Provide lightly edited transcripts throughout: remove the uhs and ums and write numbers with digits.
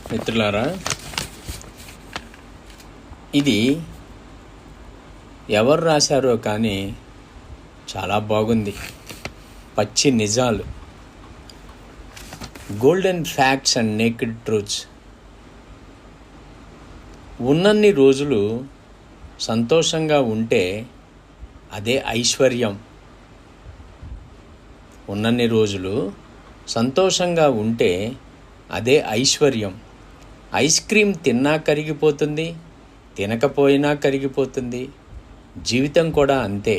మిత్రులారా, ఇది ఎవరు రాశారో కానీ చాలా బాగుంది. పచ్చి నిజాలు, golden facts and naked truths. ఉన్నన్ని రోజులు సంతోషంగా ఉంటే అదే ఐశ్వర్యం. ఉన్నన్ని రోజులు సంతోషంగా ఉంటే అదే ఐశ్వర్యం. ఐస్ క్రీమ్ తిన్నా కరిగిపోతుంది, తినకపోయినా కరిగిపోతుంది. జీవితం కూడా అంతే.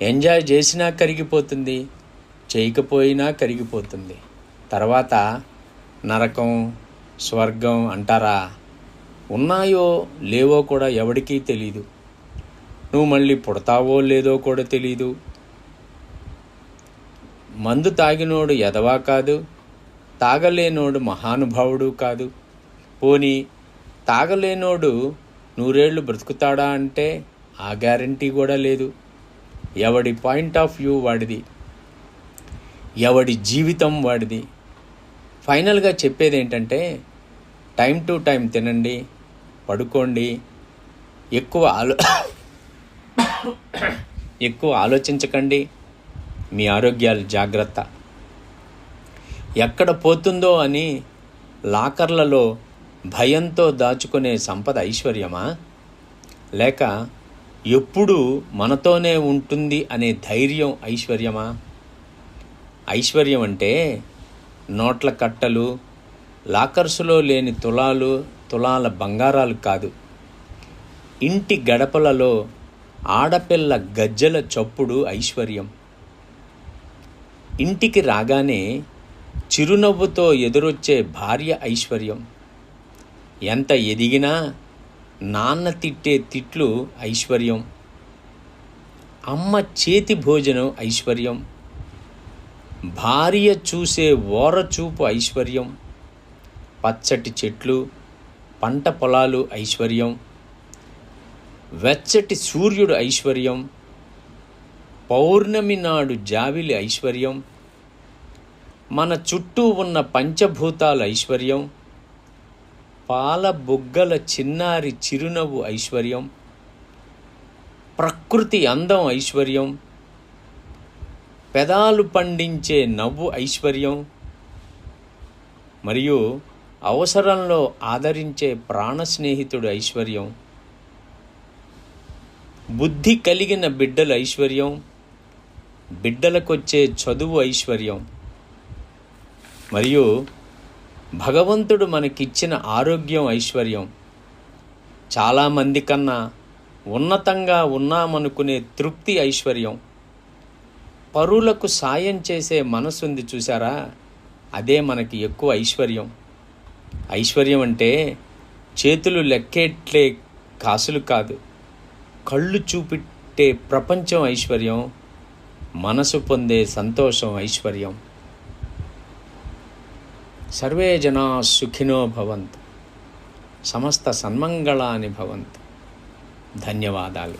ఎంజాయ్ చేసినా కరిగిపోతుంది, చేయకపోయినా కరిగిపోతుంది. తర్వాత నరకం, స్వర్గం అంటారా? ఉన్నాయో లేవో కూడా ఎవడికీ తెలీదు. నువ్వు మళ్ళీ పుడతావో లేదో కూడా తెలీదు. మందు తాగినోడు ఎదవా కాదు, తాగలేనోడు మహానుభావుడు కాదు. పోనీ తాగలేనోడు 100 ఏళ్ళు బ్రతుకుతాడా అంటే ఆ గ్యారంటీ కూడా లేదు. ఎవడి పాయింట్ ఆఫ్ వ్యూ వాడిది, ఎవడి జీవితం వాడిది. ఫైనల్గా చెప్పేది ఏంటంటే, టైం టు టైం తినండి, పడుకోండి, ఎక్కువ ఆలోచించకండి. మీ ఆరోగ్యాలు జాగ్రత్త. ఎక్కడ పోతుందో అని లాకర్లలో భయంతో దాచుకునే సంపద ఐశ్వర్యమా? లేక ఎప్పుడూ మనతోనే ఉంటుంది అనే ధైర్యం ఐశ్వర్యమా? ఐశ్వర్యం అంటే నోట్ల కట్టలు, లాకర్సులో లేని తులాల బంగారాలు కాదు. ఇంటి గడపలలో ఆడపిల్ల గజ్జల చప్పుడు ఐశ్వర్యం. ఇంటికి రాగానే చిరునవ్వుతో ఎదురొచ్చే భార్య ఐశ్వర్యం. ఎంత ఎదిగినా నాన్న తిట్టే తిట్లు ఐశ్వర్యం. అమ్మ చేతి భోజనం ఐశ్వర్యం. భార్య చూసే ఓరచూపు ఐశ్వర్యం. పచ్చటి చెట్లు, పంట పొలాలు ఐశ్వర్యం. వెచ్చటి సూర్యుడు ఐశ్వర్యం. పౌర్ణమి నాడు జావిలి ఐశ్వర్యం. మన చుట్టూ ఉన్న పంచభూతాలు ఐశ్వర్యం. పాల బుగ్గల చిన్నారి చిరునవ్వు ఐశ్వర్యం. ప్రకృతి అందం ఐశ్వర్యం. పెదాలు పండించే నవ్వు ఐశ్వర్యం. మరియు అవసరంలో ఆదరించే ప్రాణ స్నేహితుడు ఐశ్వర్యం. బుద్ధి కలిగిన బిడ్డలు ఐశ్వర్యం. బిడ్డలకొచ్చే చదువు ఐశ్వర్యం. మరియు భగవంతుడు మనకిచ్చిన ఆరోగ్యం ఐశ్వర్యం. చాలామంది కన్నా ఉన్నతంగా ఉన్నామనుకునే తృప్తి ఐశ్వర్యం. పరులకు సాయం చేసే మనసుంది చూసారా, అదే మనకి ఎక్కువ ఐశ్వర్యం. ఐశ్వర్యం అంటే చేతులు లెక్కేట్లే కాసులు కాదు, కళ్ళు చూపెట్టే ప్రపంచం ఐశ్వర్యం. మనసు పొందే సంతోషం ఐశ్వర్యం. సర్వే జనా సుఖినో భవంతు, సమస్త సన్మంగళాని భవంతు. ధన్యవాదాలు.